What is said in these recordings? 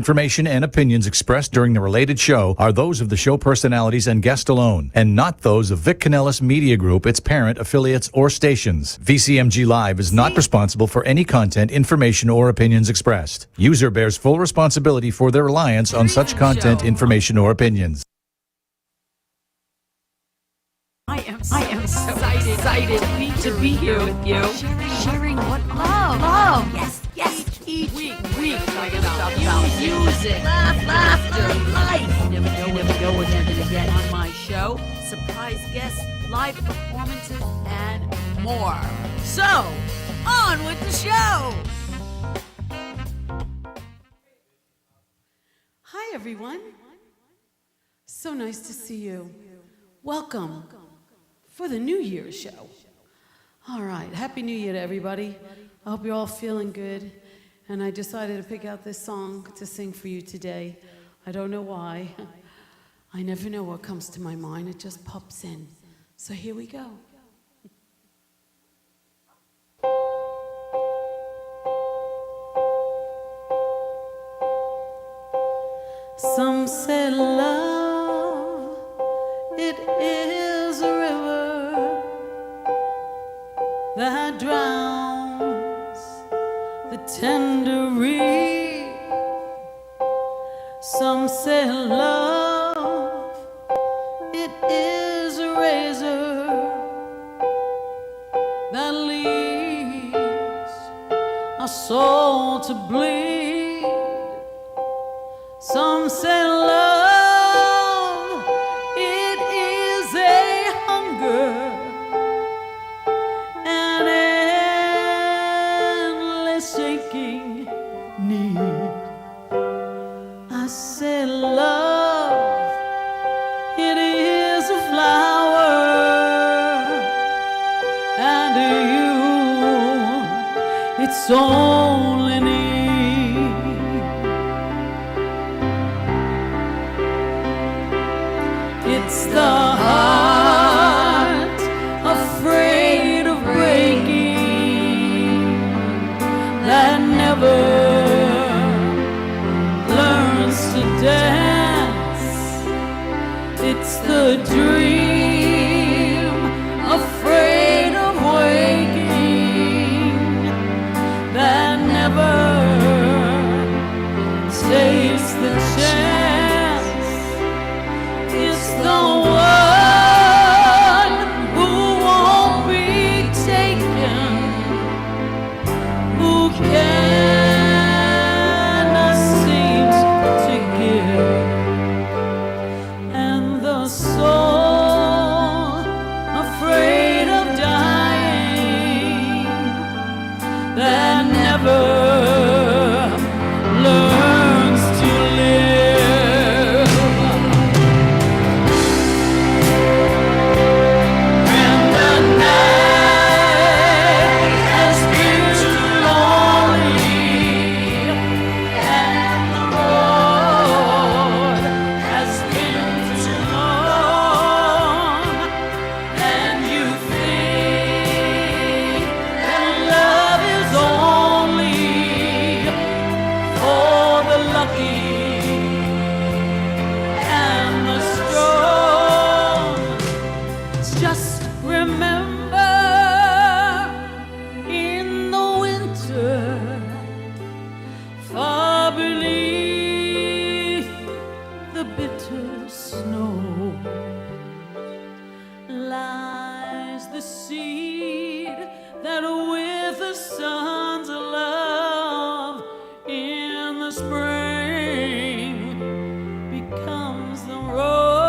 Information and opinions expressed during the related show are those of the show personalities and guest alone, and not those of Vic Canellis Media Group, its parent, affiliates, or stations. VCMG Live is not responsible for any content, information, or opinions expressed. User bears full responsibility for their reliance on such content, information, or opinions. I am so excited to be here with you. Sharing what love. Yes. Each week talking about music, laughter, life. You never know what you're going to get on my show. Surprise guests, live performances, and more. So, on with the show. Hi, everyone. So nice to see you. Welcome for the New Year's show. All right, Happy New Year to everybody. I hope you're all feeling good. And I decided to pick out this song to sing for you today. I don't know why. I never know what comes to my mind. It just pops in. So here we go. Some say love, it is a river that drowns the tender reed. Some say love, it is a razor that leaves our soul to bleed. Some say love, it is a hunger, an endless aching need. I say love, it is a flower, and you, it's only need. It's the heart afraid of breaking that never learns to dance. It's the dream afraid of waking that never saves the chance. It's the one who won't be taken, who cannot seem to give, and the soul afraid of dying that never learns to live. And the night has been too lonely, and the road has been too long, and you think that love is only for the lucky and the strong. Just remember, in the winter, far beneath the bitter snow, lies the seed that with the sun's love in the spring becomes the rose.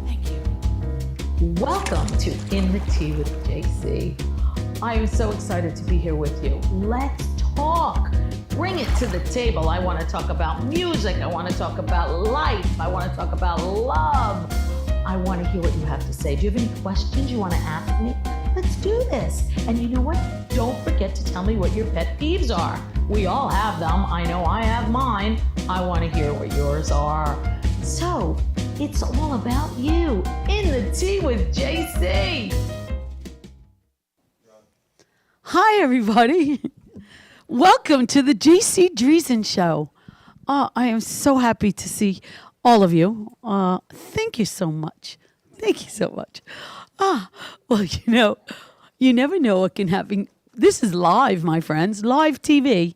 Thank you. Welcome to In the Tea with Jaycee. I am so excited to be here with you. Let's talk. Bring it to the table. I want to talk about music. I want to talk about life. I want to talk about love. I want to hear what you have to say. Do you have any questions you want to ask me? Let's do this. And you know what? Don't forget to tell me what your pet peeves are. We all have them. I know I have mine. I want to hear what yours are. So, it's all about you. In the Tea with Jaycee. Hi, everybody. Welcome to the Jaycee Driesen Show. I am so happy to see all of you. Thank you so much. Thank you so much. Well, you never know what can happen. This is live, my friends, live TV.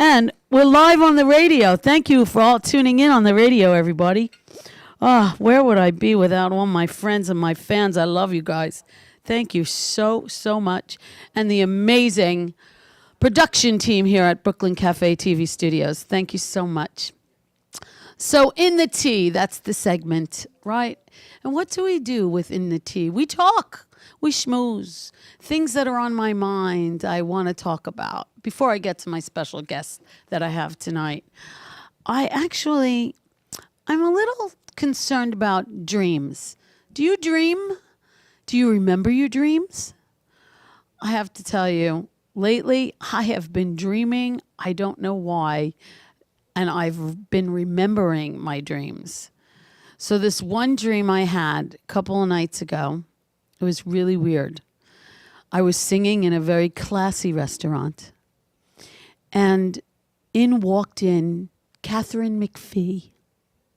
And we're live on the radio. Thank you for all tuning in on the radio, everybody. Where would I be without all my friends and my fans? I love you guys. Thank you so, so much. And the amazing production team here at Brooklyn Cafe TV Studios. Thank you so much. So In the Tea, that's the segment, right? And what do we do with In the Tea? We talk. We schmooze. Things that are on my mind I want to talk about. Before I get to my special guest that I have tonight, I'm a little concerned about dreams. Do you dream? Do you remember your dreams? I have to tell you, lately I have been dreaming. I don't know why. And I've been remembering my dreams. So this one dream I had a couple of nights ago, it was really weird. I was singing in a very classy restaurant. And in walked in Catherine McPhee,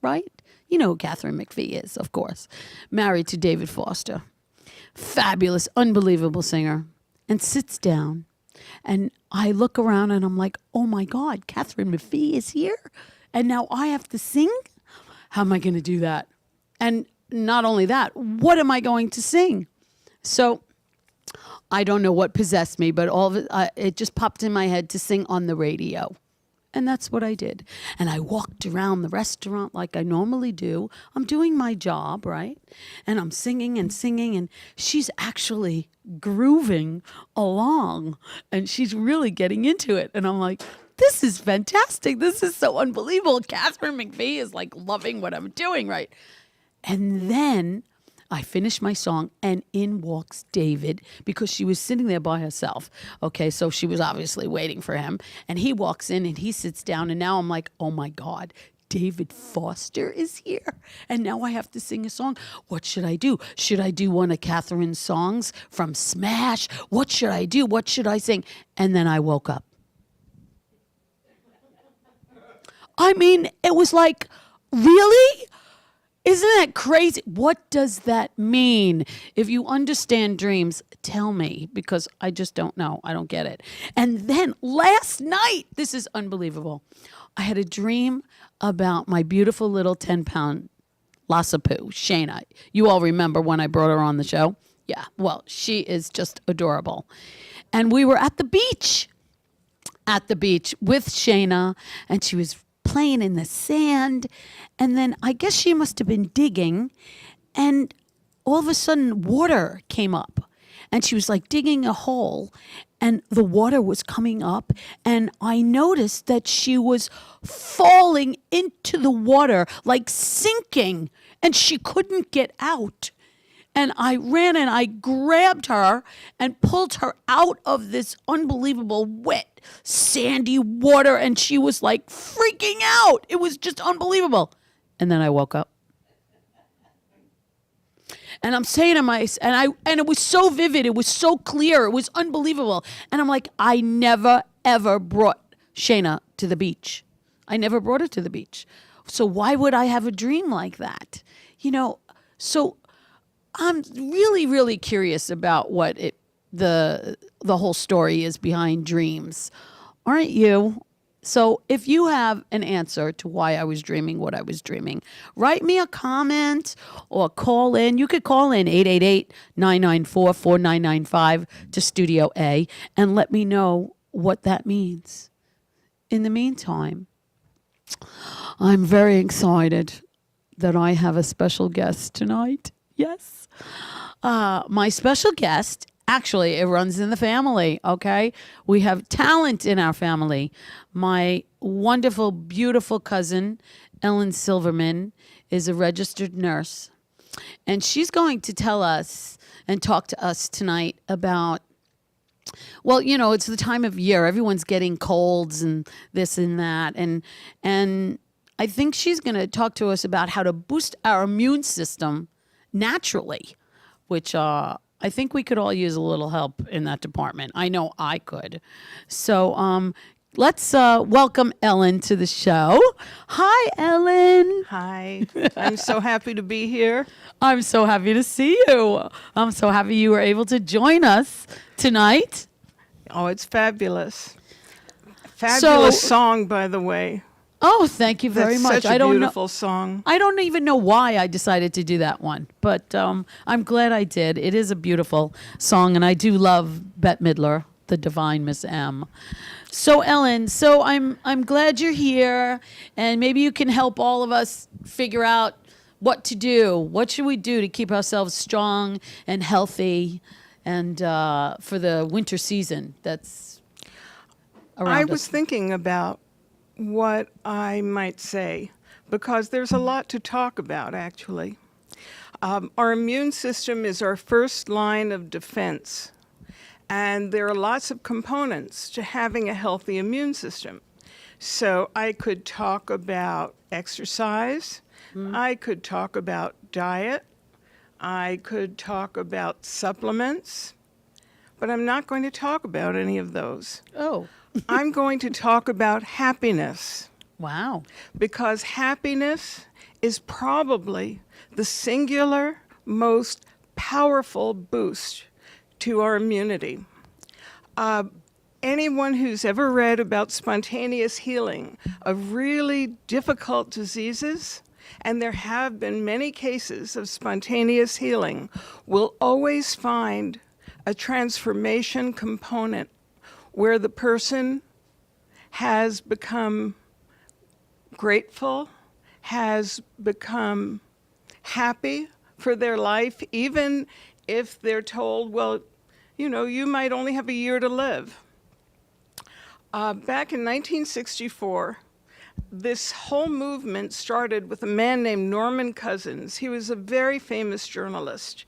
right? You know who Catherine McPhee is, of course. Married to David Foster. Fabulous, unbelievable singer, and sits down. And I look around and I'm like, oh my God, Catherine McPhee is here? And now I have to sing? How am I going to do that? And not only that, what am I going to sing? So I don't know what possessed me, but all of it, it just popped in my head to sing on the radio. And that's what I did. And I walked around the restaurant like I normally do. I'm doing my job, right? And I'm singing, and she's actually grooving along. And she's really getting into it. And I'm like, this is fantastic. This is so unbelievable. Catherine McPhee is like loving what I'm doing, right? And then I finished my song, and in walks David, because she was sitting there by herself. Okay, so she was obviously waiting for him. And he walks in, and he sits down, and now I'm like, oh my God, David Foster is here. And now I have to sing a song. What should I do? Should I do one of Catherine's songs from Smash? What should I do? What should I sing? And then I woke up. I mean, it was like, really? Isn't that crazy? What does that mean? If you understand dreams, tell me, because I just don't know. I don't get it. And then last night, this is unbelievable. I had a dream about my beautiful little 10-pound Lassapoo, Shayna. You all remember when I brought her on the show? Yeah, well, she is just adorable. And we were at the beach with Shayna, and she was playing in the sand, and then I guess she must have been digging, and all of a sudden water came up, and she was like digging a hole, and the water was coming up, and I noticed that she was falling into the water, like sinking, and she couldn't get out. And I ran and I grabbed her and pulled her out of this unbelievable wet, sandy water. And she was like freaking out. It was just unbelievable. And then I woke up. And I'm saying to myself, and it was so vivid. It was so clear. It was unbelievable. And I'm like, I never, ever brought Shayna to the beach. I never brought her to the beach. So why would I have a dream like that? So I'm really, really curious about what the whole story is behind dreams. Aren't you? So if you have an answer to why I was dreaming what I was dreaming, write me a comment or call in. You could call in 888-994-4995 to Studio A and let me know what that means. In the meantime, I'm very excited that I have a special guest tonight. Yes. My special guest, actually, it runs in the family, okay? We have talent in our family. My wonderful, beautiful cousin, Ellen Silverman, is a registered nurse. And she's going to tell us and talk to us tonight about Well, it's the time of year. Everyone's getting colds and this and that, and I think she's going to talk to us about how to boost our immune system naturally, which I think we could all use a little help in that department. I know I could. So let's welcome Ellen to the show. Hi, Ellen. Hi, I'm so happy to be here. I'm so happy to see you. I'm so happy you were able to join us tonight. Oh, it's fabulous. Fabulous So- song, by the way. Oh, thank you very That's much. such a beautiful song. I don't even know why I decided to do that one, but I'm glad I did. It is a beautiful song, and I do love Bette Midler, the divine Miss M. So, Ellen, I'm glad you're here, and maybe you can help all of us figure out what to do. What should we do to keep ourselves strong and healthy, and for the winter season that's around I us? was thinking about what I might say, because there's a lot to talk about, actually. Our immune system is our first line of defense, and there are lots of components to having a healthy immune system. So I could talk about exercise, I could talk about diet, I could talk about supplements, but I'm not going to talk about any of those. Oh, I'm going to talk about happiness, wow. because happiness is probably the singular most powerful boost to our immunity. Anyone who's ever read about spontaneous healing of really difficult diseases, and there have been many cases of spontaneous healing, will always find a transformation component where the person has become grateful, has become happy for their life, even if they're told, well, you might only have a year to live. Back in 1964, this whole movement started with a man named Norman Cousins. He was a very famous journalist,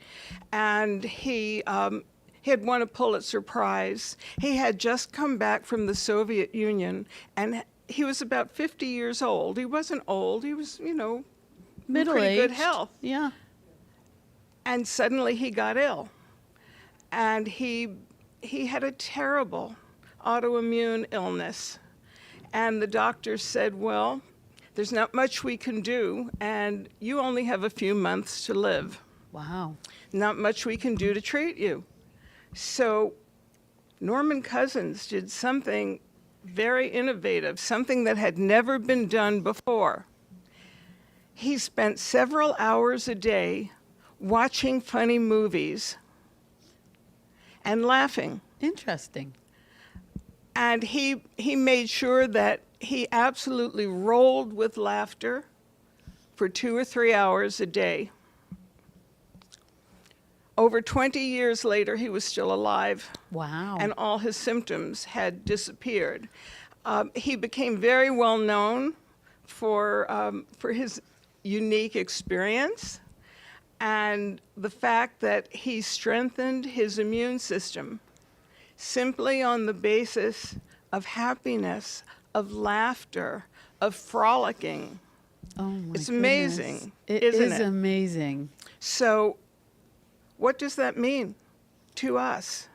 and he had won a Pulitzer Prize. He had just come back from the Soviet Union, and he was about 50 years old. He wasn't old. He was, in pretty good health. Yeah. And suddenly he got ill. And he had a terrible autoimmune illness. And the doctor said, well, there's not much we can do, and you only have a few months to live. Wow. Not much we can do to treat you. So Norman Cousins did something very innovative, something that had never been done before. He spent several hours a day watching funny movies and laughing. Interesting. And he made sure that he absolutely rolled with laughter for 2 or 3 hours a day. Over 20 years later, he was still alive. Wow. And all his symptoms had disappeared. He became very well known for his unique experience and the fact that he strengthened his immune system simply on the basis of happiness, of laughter, of frolicking. Oh my It's goodness. amazing, It isn't is it? amazing. So what does that mean to us?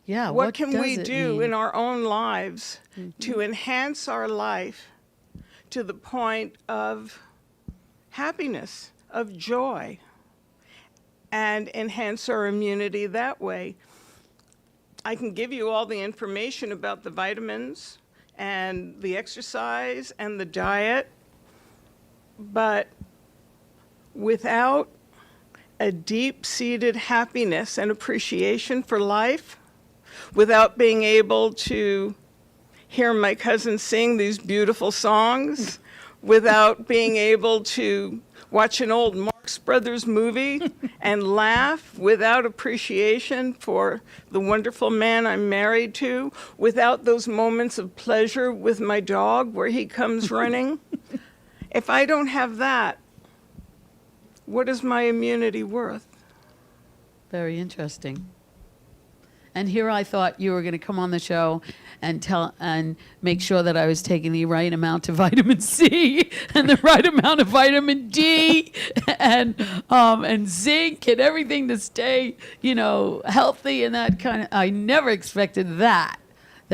Yeah. What can does we it do mean? in our own lives to enhance our life to the point of happiness, of joy, and enhance our immunity that way? I can give you all the information about the vitamins and the exercise and the diet, but without a deep-seated happiness and appreciation for life, without being able to hear my cousin sing these beautiful songs, without being able to watch an old Marx Brothers movie and laugh, without appreciation for the wonderful man I'm married to, without those moments of pleasure with my dog where he comes running. If I don't have that, what is my immunity worth? Very interesting. And here I thought you were going to come on the show and make sure that I was taking the right amount of vitamin C and the right amount of vitamin D and zinc and everything to stay, healthy and that kind of. I never expected that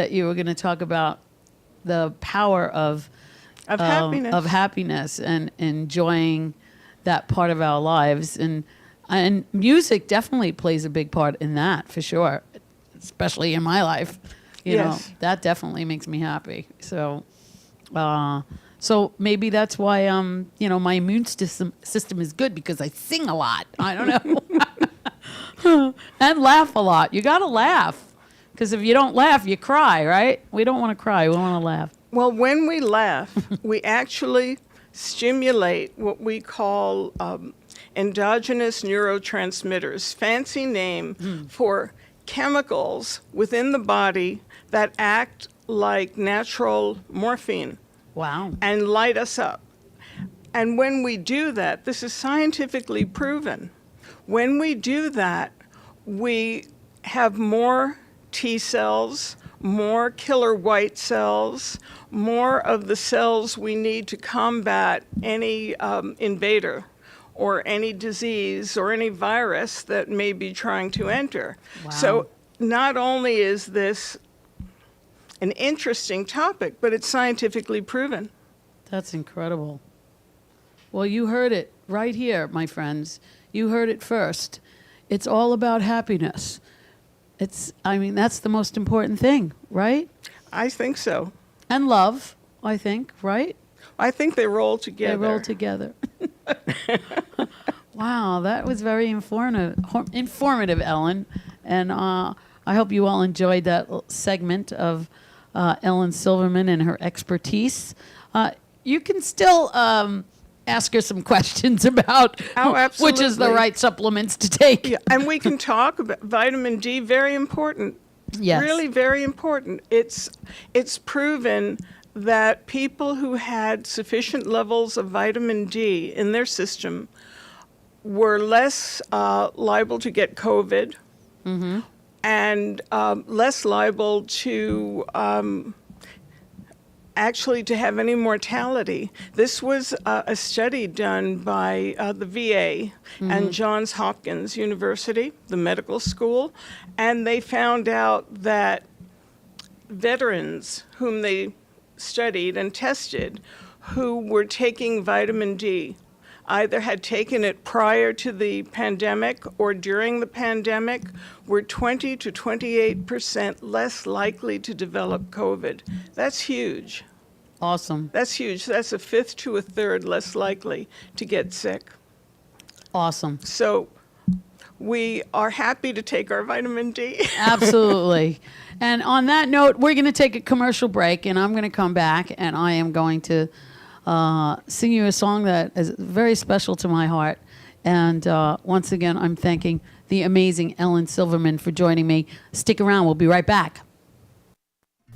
you were going to talk about the power of happiness and enjoying that part of our lives, and music definitely plays a big part in that for sure, especially in my life. You know, that definitely makes me happy. So maybe that's why my immune system is good, because I sing a lot. I don't know. And laugh a lot. You got to laugh, because if you don't laugh, you cry, right? We don't want to cry. We want to laugh. Well, when we laugh, we actually stimulate what we call endogenous neurotransmitters, fancy name for chemicals within the body that act like natural morphine. Wow. And light us up. And when we do that, this is scientifically proven. When we do that, we have more T cells, more killer white cells, more of the cells we need to combat any invader or any disease or any virus that may be trying to enter. Wow. So not only is this an interesting topic, but it's scientifically proven. That's incredible. Well, you heard it right here, my friends. You heard it first. It's all about happiness. That's the most important thing, right? I think so. And love, I think, right? I think they roll together. They roll together. Wow, that was very informative, Ellen. And I hope you all enjoyed that segment of Ellen Silverman and her expertise. You can still ask her some questions about which is the right supplements to take. Yeah, and we can talk about vitamin D, very important. Yes. Really very important. It's proven that people who had sufficient levels of vitamin D in their system were less liable to get COVID, and less liable to actually to have any mortality. This was a study done by the VA and Johns Hopkins University, the medical school, and they found out that veterans whom they studied and tested who were taking vitamin D either had taken it prior to the pandemic or during the pandemic were 20 to 28% less likely to develop COVID. That's huge. Awesome. That's huge. That's a fifth to a third less likely to get sick. Awesome. So we are happy to take our vitamin D. Absolutely. And on that note, we're going to take a commercial break, and I'm going to come back, and I am going to sing you a song that is very special to my heart. And once again, I'm thanking the amazing Ellen Silverman for joining me. Stick around. We'll be right back.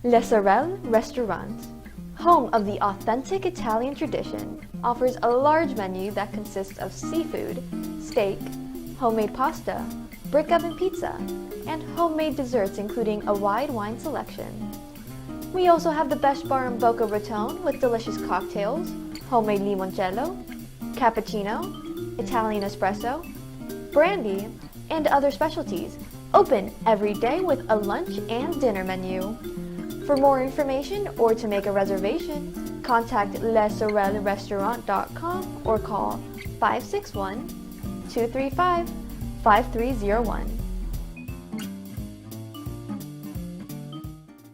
Le Sorel Restaurant, home of the authentic Italian tradition, offers a large menu that consists of seafood, steak, homemade pasta, brick oven pizza, and homemade desserts including a wide wine selection. We also have the best bar in Boca Raton with delicious cocktails, homemade limoncello, cappuccino, Italian espresso, brandy, and other specialties, open every day with a lunch and dinner menu. For more information or to make a reservation, contact lesorelrestaurant.com or call 561-235-5301.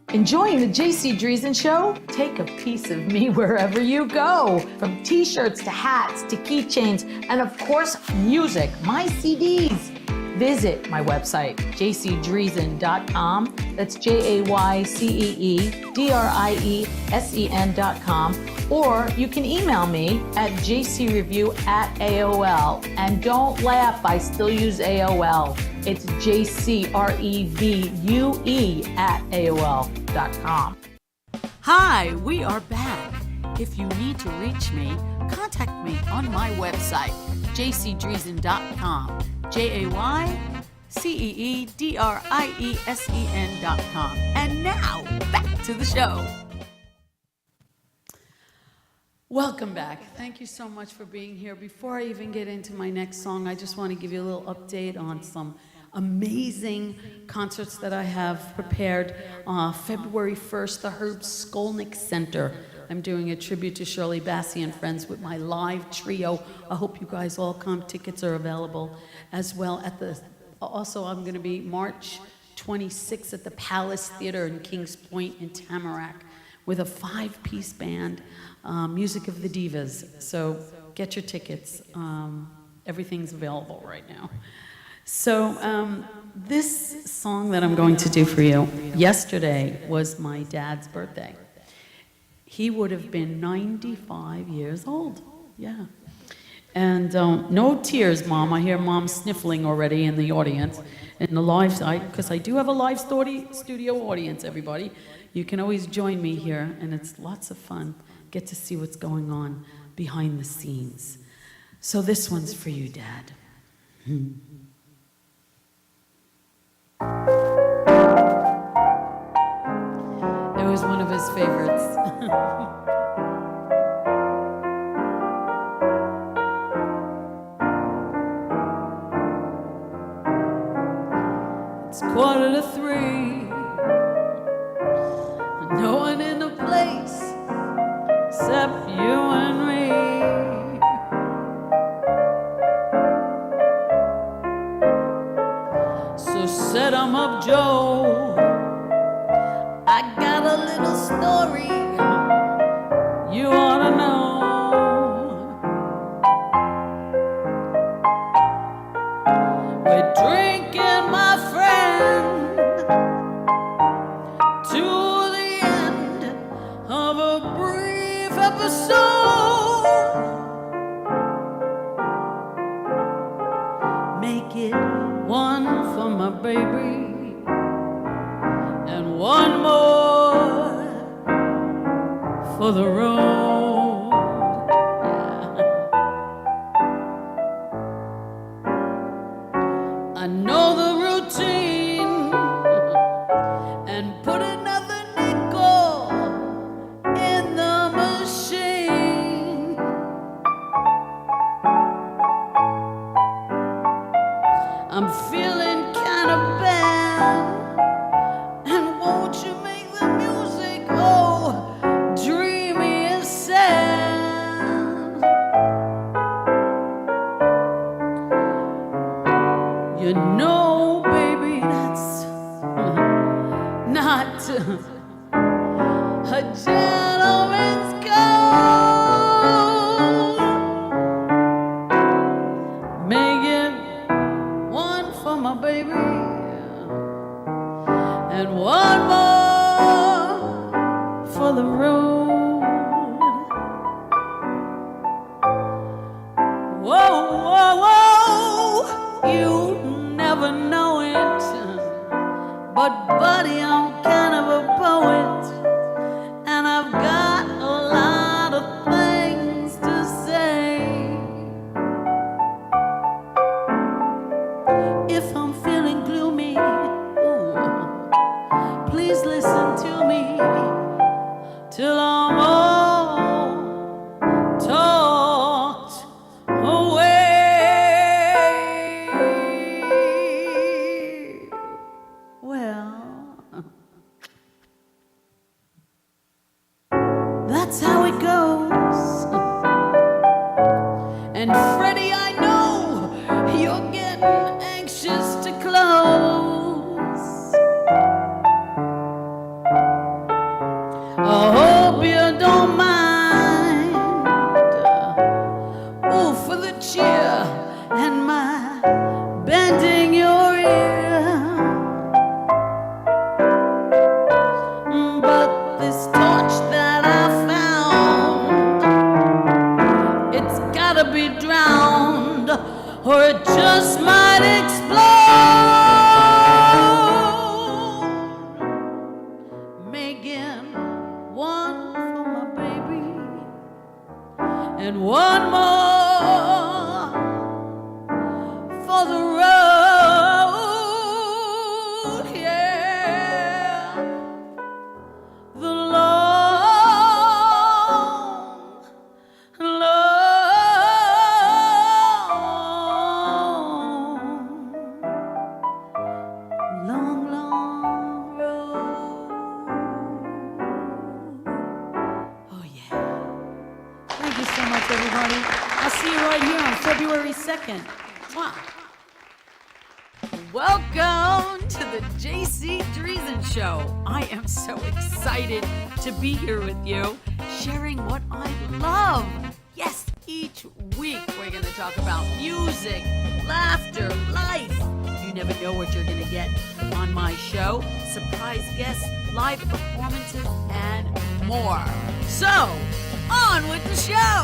Enjoying the Jaycee Driesen Show? Take a piece of me wherever you go. From t-shirts to hats to keychains and of course music, my CDs. Visit my website, jayceedriesen.com. That's JayceeDriesen.com. Or you can email me at jcreview@AOL. And don't laugh, I still use AOL. It's jcrevue@AOL.com. Hi, we are back. If you need to reach me, contact me on my website, jayceedriesen.com. CeeDriesen.com. And now, back to the show. Welcome back. Thank you so much for being here. Before I even get into my next song, I just want to give you a little update on some amazing concerts that I have prepared. February 1st, the Herb Skolnick Center. I'm doing a tribute to Shirley Bassey and friends with my live trio. I hope you guys all come. Tickets are available as well at the. Also, I'm going to be March 26th at the Palace Theater in Kings Point in Tamarack with a 5-piece band, Music of the Divas. So get your tickets. Everything's available right now. So this song that I'm going to do for you, yesterday was my dad's birthday. He would have been 95 years old, yeah. And no tears, Mom. I hear Mom sniffling already in the audience, in the live side, because I do have a live studio audience, everybody. You can always join me here, and it's lots of fun. Get to see what's going on behind the scenes. So this one's for you, Dad. It was one of his favorites. It's 2:45. No one in the place except you and me. So set 'em up, Joe. I got a little story you ought to know. We're drinking, my friend, to the end of a brief episode. Make it one for my baby and one more for the road. Yeah. I know the routine and put another nickel in the machine. I'm feeling kind of bad. And won't you make the music, oh, dreamy and sad? You know, baby, that's not a gentleman's code. Make it one for my baby and one more for the road. Whoa, whoa, whoa, you never know it, but buddy, I'm kind of a poet, and I've got a lot of things to say. If I'm feeling gloomy, please listen to me till I'm all talked away. Well, that's how it goes. And Freddie, I know you're getting anxious to close. I hope you don't mind. Oh, for the cheer and my bending your ear. But this torch that I found, it's gotta be drowned, or it just might explode. Making one for my baby and one more for the road. everybody. I'll see you right here on February 2nd. Mwah. Welcome to the Jaycee Driesen Show. I am so excited to be here with you, sharing what I love. Yes, each week we're going to talk about music, laughter, life. You never know what you're going to get on my show. Surprise guests, live performances, and more. So, on with the show!